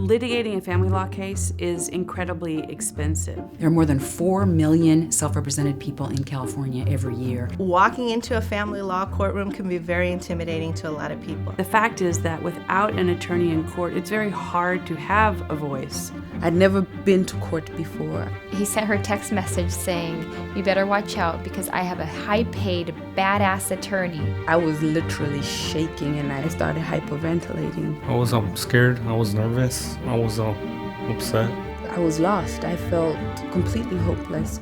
Litigating a family law case is incredibly expensive. There are more than 4 million self-represented people in California every year. Walking into a family law courtroom can be very intimidating to a lot of people. The fact is that without an attorney in court, it's very hard to have a voice. I'd never been to court before. He sent her a text message saying, "You better watch out because I have a high-paid, badass attorney." I was literally shaking and I started hyperventilating. I was scared, I was nervous, I was upset. I was lost. I felt completely hopeless.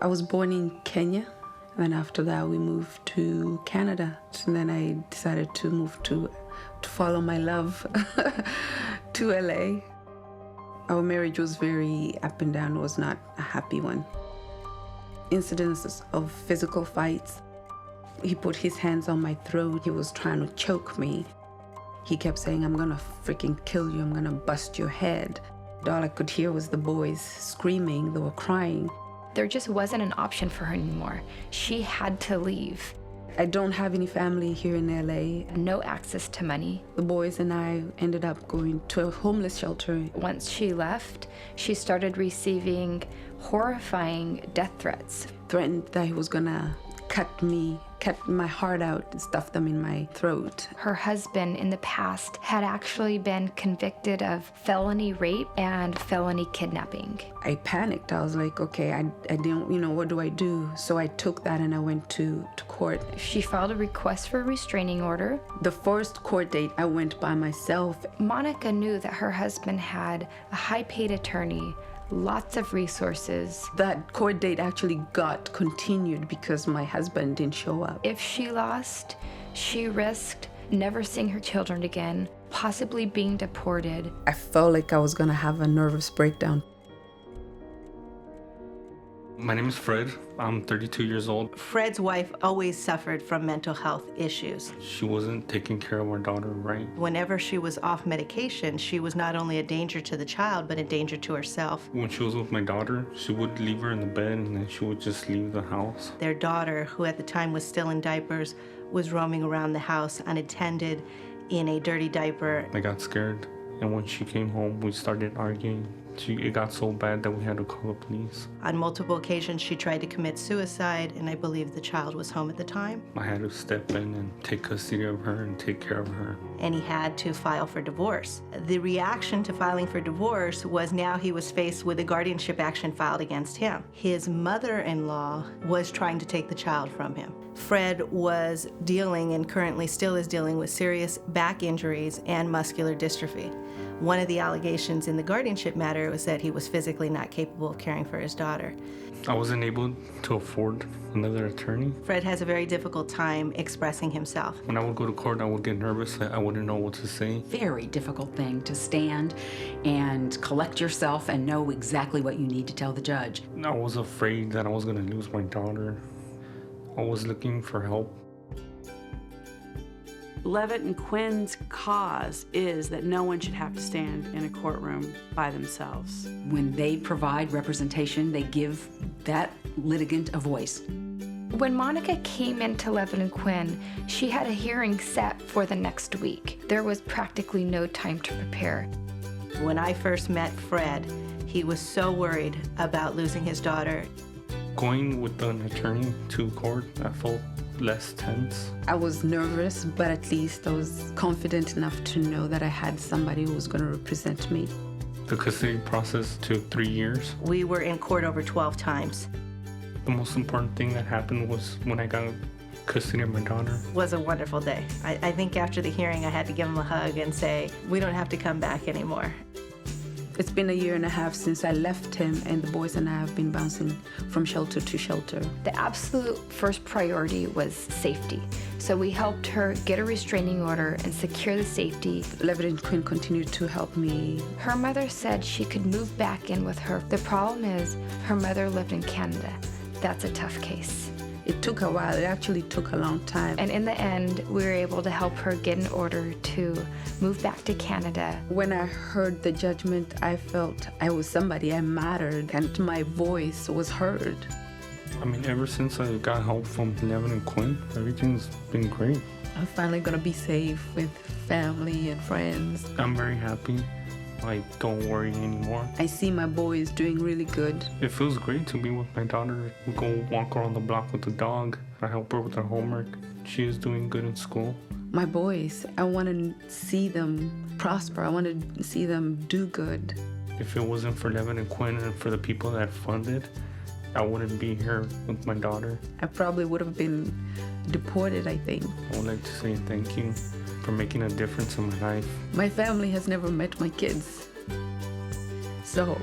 I was born in Kenya, and after that we moved to Canada. And then I decided to move to follow my love to LA. Our marriage was very up and down, was not a happy one. Incidences of physical fights. He put his hands on my throat. He was trying to choke me. He kept saying, "I'm gonna freaking kill you. I'm gonna bust your head." All I could hear was the boys screaming. They were crying. There just wasn't an option for her anymore. She had to leave. I don't have any family here in LA. No access to money. The boys and I ended up going to a homeless shelter. Once she left, she started receiving horrifying death threats. Threatened that he was gonna cut my heart out and stuff them in my throat. Her husband in the past had actually been convicted of felony rape and felony kidnapping. I panicked. I was like, okay, I didn't, what do I do? So I took that and I went to court. She filed a request for a restraining order. The first court date, I went by myself. Monica knew that her husband had a high-paid attorney, lots of resources. That court date actually got continued because my husband didn't show up. If she lost, she risked never seeing her children again, possibly being deported. I felt like I was gonna have a nervous breakdown. My name is Fred. I'm 32 years old. Fred's wife always suffered from mental health issues. She wasn't taking care of our daughter right. Whenever she was off medication, she was not only a danger to the child, but a danger to herself. When she was with my daughter, she would leave her in the bed and then she would just leave the house. Their daughter, who at the time was still in diapers, was roaming around the house unattended in a dirty diaper. I got scared, and when she came home, we started arguing. It got so bad that we had to call the police. On multiple occasions, she tried to commit suicide, and I believe the child was home at the time. I had to step in and take custody of her and take care of her. And he had to file for divorce. The reaction to filing for divorce was now he was faced with a guardianship action filed against him. His mother-in-law was trying to take the child from him. Fred was dealing, and currently still is dealing, with serious back injuries and muscular dystrophy. One of the allegations in the guardianship matter was that he was physically not capable of caring for his daughter. I wasn't able to afford another attorney. Fred has a very difficult time expressing himself. When I would go to court, I would get nervous. I wouldn't know what to say. Very difficult thing to stand and collect yourself and know exactly what you need to tell the judge. I was afraid that I was going to lose my daughter. I was looking for help. Levitt and Quinn's cause is that no one should have to stand in a courtroom by themselves. When they provide representation, they give that litigant a voice. When Monica came into Levitt and Quinn, she had a hearing set for the next week. There was practically no time to prepare. When I first met Fred, he was so worried about losing his daughter. Going with an attorney to court, I felt less tense. I was nervous, but at least I was confident enough to know that I had somebody who was going to represent me. The custody process took 3 years. We were in court over 12 times. The most important thing that happened was when I got custody of my daughter. It was a wonderful day. I think after the hearing, I had to give him a hug and say, we don't have to come back anymore. It's been 1.5 years since I left him, and the boys and I have been bouncing from shelter to shelter. The absolute first priority was safety. So we helped her get a restraining order and secure the safety. Levitt and Quinn continued to help me. Her mother said she could move back in with her. The problem is her mother lived in Canada. That's a tough case. It took a while. It actually took a long time. And in the end, we were able to help her get an order to move back to Canada. When I heard the judgment, I felt I was somebody, I mattered, and my voice was heard. I mean, ever since I got help from Nevin and Quinn, everything's been great. I'm finally gonna be safe with family and friends. I'm very happy. I don't worry anymore. I see my boys doing really good. It feels great to be with my daughter. We go walk around the block with the dog. I help her with her homework. She is doing good in school. My boys, I want to see them prosper. I want to see them do good. If it wasn't for Nevin and Quinn and for the people that funded, I wouldn't be here with my daughter. I probably would have been deported, I think. I would like to say thank you for making a difference in my life. My family has never met my kids. So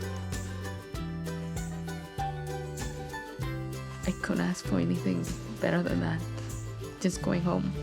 I couldn't ask for anything better than that. Just going home.